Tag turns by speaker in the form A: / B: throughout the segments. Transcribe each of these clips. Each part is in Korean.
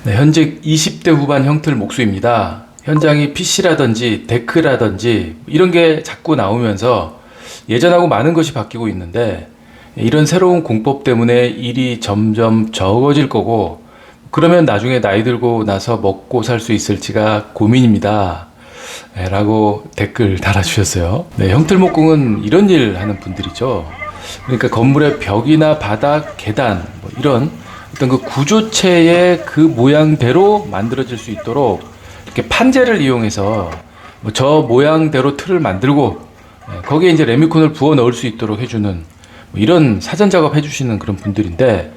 A: 네, 현직 20대 후반 형틀 목수입니다. 현장이 PC라든지 데크라든지 이런 게 자꾸 나오면서 예전하고 많은 것이 바뀌고 있는데, 이런 새로운 공법 때문에 일이 점점 적어질 거고, 그러면 나중에 나이 들고 나서 먹고 살 수 있을지가 고민입니다. 네, 라고 댓글 달아주셨어요. 네, 형틀목공은 이런 일 하는 분들이죠. 그러니까 건물의 벽이나 바닥, 계단 뭐 이런 어떤 그 구조체의 그 모양대로 만들어질 수 있도록 이렇게 판재를 이용해서 뭐 저 모양대로 틀을 만들고 거기에 이제 레미콘을 부어 넣을 수 있도록 해주는 뭐 이런 사전 작업 해주시는 그런 분들인데,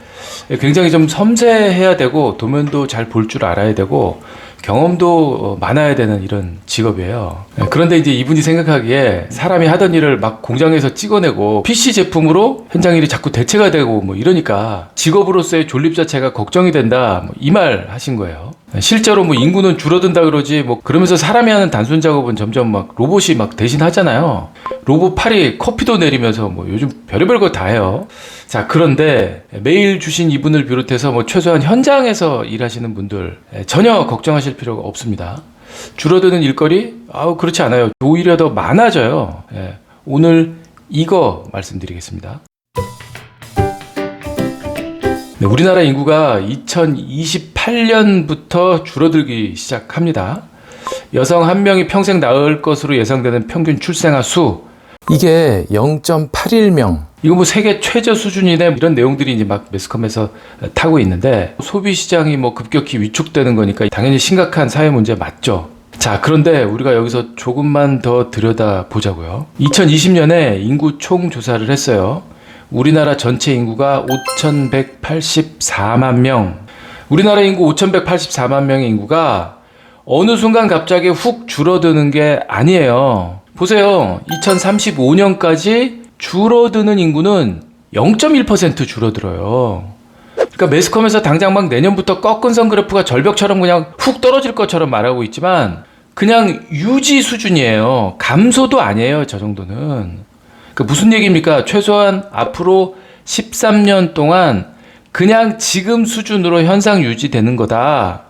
A: 굉장히 좀 섬세해야 되고 도면도 잘 볼 줄 알아야 되고 경험도 많아야 되는 이런 직업이에요. 그런데 이제 이분이 생각하기에 사람이 하던 일을 막 공장에서 찍어내고 PC 제품으로 현장 일이 자꾸 대체가 되고 뭐 이러니까 직업으로서의 존립 자체가 걱정이 된다, 뭐 이 말 하신 거예요. 실제로 뭐 인구는 줄어든다 그러지 뭐 그러면서 사람이 하는 단순 작업은 점점 막 로봇이 막 대신 하잖아요. 로봇 팔이 커피도 내리면서 뭐 요즘 별의별 거 다 해요. 자, 그런데 메일 주신 이분을 비롯해서 뭐 최소한 현장에서 일하시는 분들 전혀 걱정하실 필요가 없습니다. 줄어드는 일거리? 그렇지 않아요. 오히려 더 많아져요. 오늘 이거 말씀드리겠습니다. 네, 우리나라 인구가 2028년부터 줄어들기 시작합니다. 여성 한 명이 평생 낳을 것으로 예상되는 평균 출생아 수, 이게 0.81명. 이거 뭐 세계 최저 수준이네, 이런 내용들이 이제 막 매스컴에서 타고 있는데, 소비 시장이 뭐 급격히 위축되는 거니까 당연히 심각한 사회 문제 맞죠. 자, 그런데 우리가 여기서 조금만 더 들여다 보자고요. 2020년에 인구 총 조사를 했어요. 우리나라 전체 인구가 5,184만 명. 우리나라 인구 5,184만 명의 인구가 어느 순간 갑자기 훅 줄어드는 게 아니에요. 보세요. 2035년까지 줄어드는 인구는 0.1% 줄어들어요. 그러니까 매스컴에서 당장 막 내년부터 꺾은 선 그래프가 절벽처럼 그냥 훅 떨어질 것처럼 말하고 있지만 그냥 유지 수준이에요. 감소도 아니에요, 저 정도는. 그 무슨 얘기입니까? 최소한 앞으로 13년 동안 그냥 지금 수준으로 현상 유지되는 거다.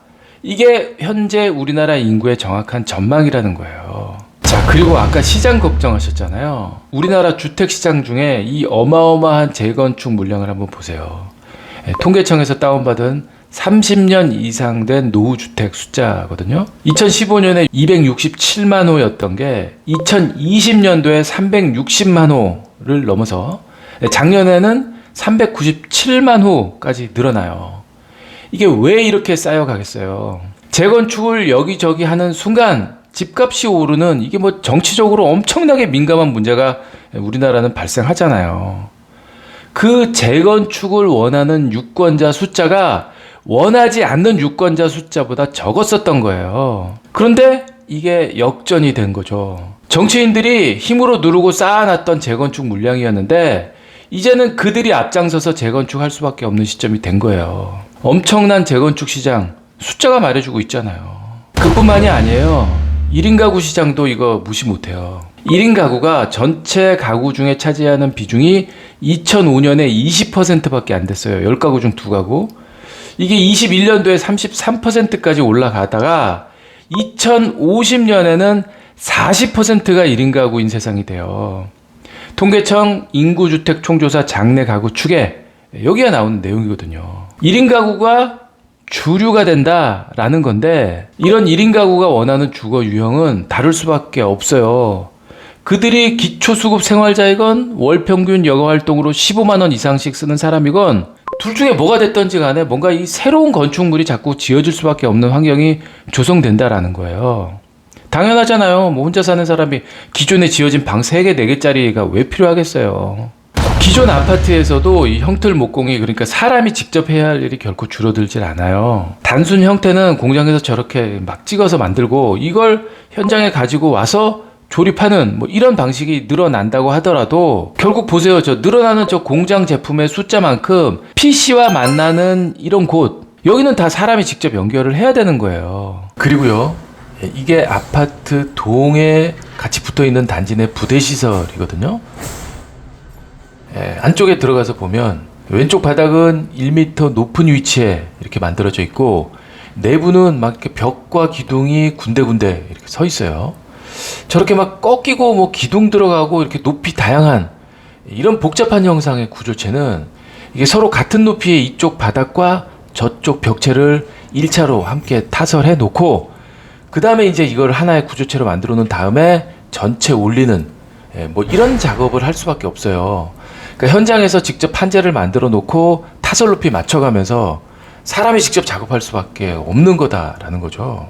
A: 이게 현재 우리나라 인구의 정확한 전망이라는 거예요. 자, 그리고 아까 시장 걱정하셨잖아요. 우리나라 주택시장 중에 이 어마어마한 재건축 물량을 한번 보세요. 통계청에서 다운받은 30년 이상 된 노후주택 숫자거든요. 2015년에 267만 호였던 게 2020년도에 360만 호를 넘어서 작년에는 397만 호까지 늘어나요. 이게 왜 이렇게 쌓여가겠어요? 재건축을 여기저기 하는 순간 집값이 오르는, 이게 뭐 정치적으로 엄청나게 민감한 문제가 우리나라는 발생하잖아요. 그 재건축을 원하는 유권자 숫자가 원하지 않는 유권자 숫자보다 적었었던 거예요. 그런데 이게 역전이 된 거죠. 정치인들이 힘으로 누르고 쌓아놨던 재건축 물량이었는데 이제는 그들이 앞장서서 재건축할 수밖에 없는 시점이 된 거예요. 엄청난 재건축 시장, 숫자가 말해주고 있잖아요. 그뿐만이 아니에요. 1인 가구 시장도 이거 무시 못해요. 1인 가구가 전체 가구 중에 차지하는 비중이 2005년에 20%밖에 안 됐어요. 10가구 중 2가구. 이게 21년도에 33%까지 올라가다가 2050년에는 40%가 1인 가구인 세상이 돼요. 통계청 인구주택 총조사 장내 가구 추계, 여기에 나오는 내용이거든요. 1인 가구가 주류가 된다라는 건데, 이런 1인 가구가 원하는 주거 유형은 다를 수밖에 없어요. 그들이 기초수급 생활자이건 월평균 여가활동으로 15만 원 이상씩 쓰는 사람이건 둘 중에 뭐가 됐던지 간에 뭔가 이 새로운 건축물이 자꾸 지어질 수밖에 없는 환경이 조성된다라는 거예요. 당연하잖아요. 뭐 혼자 사는 사람이 기존에 지어진 방 3개, 4개짜리가 왜 필요하겠어요. 기존 아파트에서도 이 형틀 목공이, 그러니까 사람이 직접 해야 할 일이 결코 줄어들질 않아요. 단순 형태는 공장에서 저렇게 막 찍어서 만들고 이걸 현장에 가지고 와서 조립하는 뭐 이런 방식이 늘어난다고 하더라도 결국 보세요. 저 늘어나는 저 공장 제품의 숫자만큼 PC와 만나는 이런 곳, 여기는 다 사람이 직접 연결을 해야 되는 거예요. 그리고요, 이게 아파트 동에 같이 붙어있는 단지 내 부대시설이거든요. 안쪽에 들어가서 보면 왼쪽 바닥은 1m 높은 위치에 이렇게 만들어져 있고, 내부는 막 이렇게 벽과 기둥이 군데군데 이렇게 서 있어요. 저렇게 막 꺾이고 뭐 기둥 들어가고 이렇게 높이 다양한 이런 복잡한 형상의 구조체는 이게 서로 같은 높이의 이쪽 바닥과 저쪽 벽체를 1차로 함께 타설해 놓고 그 다음에 이제 이걸 하나의 구조체로 만들어 놓은 다음에 전체 올리는 뭐 이런 작업을 할 수밖에 없어요. 그러니까 현장에서 직접 판재를 만들어 놓고 타설 높이 맞춰가면서 사람이 직접 작업할 수밖에 없는 거다라는 거죠.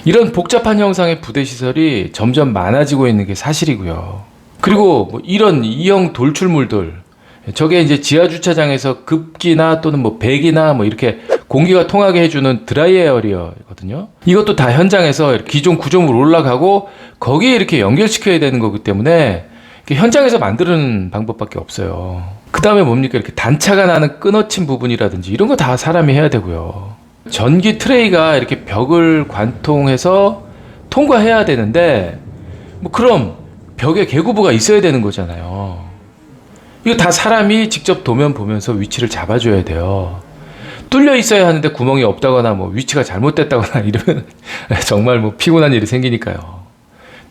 A: 이런 복잡한 형상의 부대 시설이 점점 많아지고 있는 게 사실이고요. 그리고 뭐 이런 이형 돌출물들, 저게 이제 지하 주차장에서 급기나 또는 뭐 배기나 뭐 이렇게 공기가 통하게 해주는 드라이 에어리어거든요. 이것도 다 현장에서 기존 구조물 올라가고 거기에 이렇게 연결시켜야 되는 거기 때문에 현장에서 만드는 방법밖에 없어요. 그 다음에 뭡니까? 이렇게 단차가 나는 끊어친 부분이라든지 이런 거 다 사람이 해야 되고요. 전기 트레이가 이렇게 벽을 관통해서 통과해야 되는데 뭐 그럼 벽에 개구부가 있어야 되는 거잖아요. 이거 다 사람이 직접 도면 보면서 위치를 잡아줘야 돼요. 뚫려 있어야 하는데 구멍이 없다거나 뭐 위치가 잘못됐다거나 이러면 정말 뭐 피곤한 일이 생기니까요.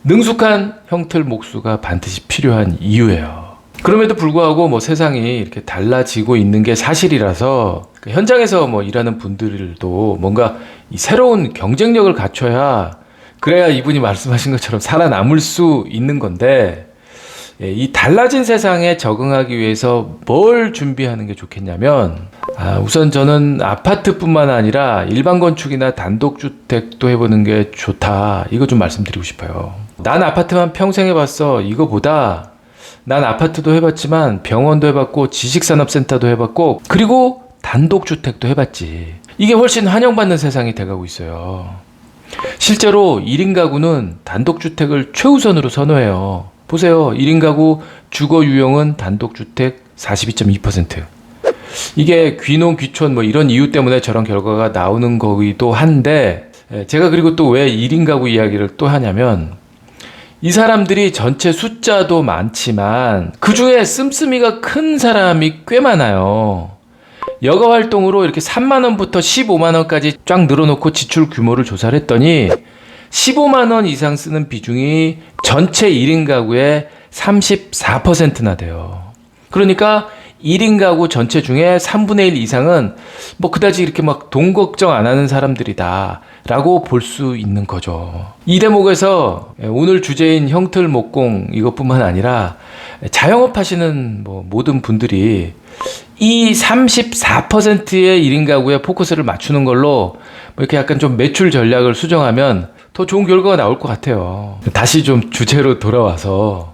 A: 능숙한 형틀 목수가 반드시 필요한 이유예요. 그럼에도 불구하고 뭐 세상이 이렇게 달라지고 있는 게 사실이라서 현장에서 뭐 일하는 분들도 뭔가 이 새로운 경쟁력을 갖춰야 그래야 이분이 말씀하신 것처럼 살아남을 수 있는 건데 이 달라진 세상에 적응하기 위해서 뭘 준비하는 게 좋겠냐면 우선 저는 아파트뿐만 아니라 일반 건축이나 단독주택도 해보는 게 좋다. 이거 좀 말씀드리고 싶어요. 난 아파트만 평생 해봤어. 이거보다 난 아파트도 해봤지만 병원도 해봤고 지식산업센터도 해봤고 그리고 단독주택도 해봤지. 이게 훨씬 환영받는 세상이 돼가고 있어요. 실제로 1인 가구는 단독주택을 최우선으로 선호해요. 보세요. 1인 가구 주거 유형은 단독주택 42.2%. 이게 귀농, 귀촌 뭐 이런 이유 때문에 저런 결과가 나오는 거기도 한데 제가 그리고 또 왜 1인 가구 이야기를 또 하냐면 이 사람들이 전체 숫자도 많지만 그 중에 씀씀이가 큰 사람이 꽤 많아요. 여가 활동으로 이렇게 3만 원부터 15만 원까지 쫙 늘어놓고 지출 규모를 조사를 했더니 15만 원 이상 쓰는 비중이 전체 1인 가구의 34%나 돼요. 그러니까 1인 가구 전체 중에 3분의 1 이상은 뭐 그다지 이렇게 막 돈 걱정 안 하는 사람들이다 라고 볼 수 있는 거죠. 이 대목에서 오늘 주제인 형틀 목공 이것뿐만 아니라 자영업 하시는 뭐 모든 분들이 이 34%의 1인 가구에 포커스를 맞추는 걸로 뭐 이렇게 약간 좀 매출 전략을 수정하면 더 좋은 결과가 나올 것 같아요. 다시 좀 주제로 돌아와서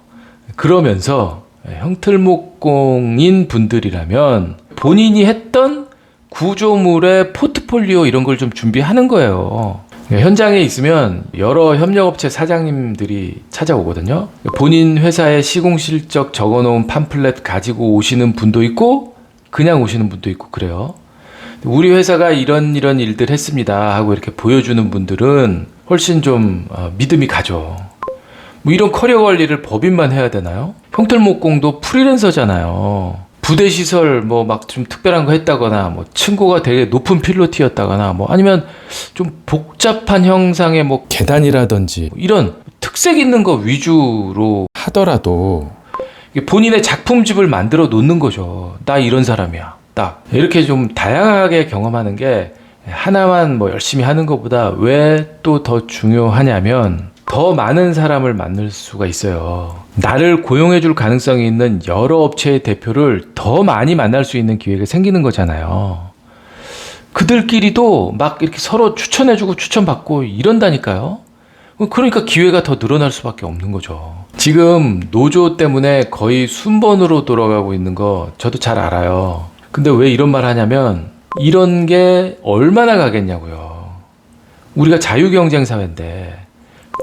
A: 그러면서 형틀목공인 분들이라면 본인이 했던 구조물의 포트폴리오 이런 걸 좀 준비하는 거예요. 현장에 있으면 여러 협력업체 사장님들이 찾아오거든요. 본인 회사의 시공 실적 적어놓은 팜플렛 가지고 오시는 분도 있고 그냥 오시는 분도 있고 그래요. 우리 회사가 이런 일들 했습니다 하고 이렇게 보여주는 분들은 훨씬 좀 믿음이 가죠. 뭐 이런 커리어 관리를 법인만 해야 되나요? 형틀목공도 프리랜서잖아요. 부대 시설 뭐 막 좀 특별한 거 했다거나 뭐 층고가 되게 높은 필로티였다거나 뭐 아니면 좀 복잡한 형상의 뭐 계단이라든지 이런 특색 있는 거 위주로 하더라도 본인의 작품집을 만들어 놓는 거죠. 나 이런 사람이야. 딱 이렇게 좀 다양하게 경험하는 게 하나만 뭐 열심히 하는 것보다 왜 또 더 중요하냐면 더 많은 사람을 만날 수가 있어요. 나를 고용해 줄 가능성이 있는 여러 업체의 대표를 더 많이 만날 수 있는 기회가 생기는 거잖아요. 그들끼리도 막 이렇게 서로 추천해 주고 추천받고 이런다니까요. 그러니까 기회가 더 늘어날 수밖에 없는 거죠. 지금 노조 때문에 거의 순번으로 돌아가고 있는 거 저도 잘 알아요. 근데 왜 이런 말 하냐면 이런 게 얼마나 가겠냐고요. 우리가 자유경쟁 사회인데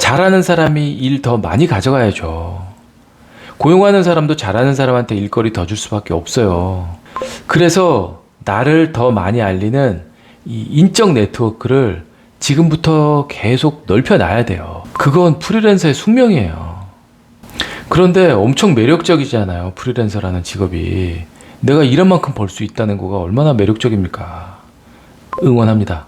A: 잘하는 사람이 일 더 많이 가져가야죠. 고용하는 사람도 잘하는 사람한테 일거리 더 줄 수밖에 없어요. 그래서 나를 더 많이 알리는 이 인적 네트워크를 지금부터 계속 넓혀놔야 돼요. 그건 프리랜서의 숙명이에요. 그런데 엄청 매력적이잖아요. 프리랜서라는 직업이. 내가 이런 만큼 벌 수 있다는 거가 얼마나 매력적입니까? 응원합니다.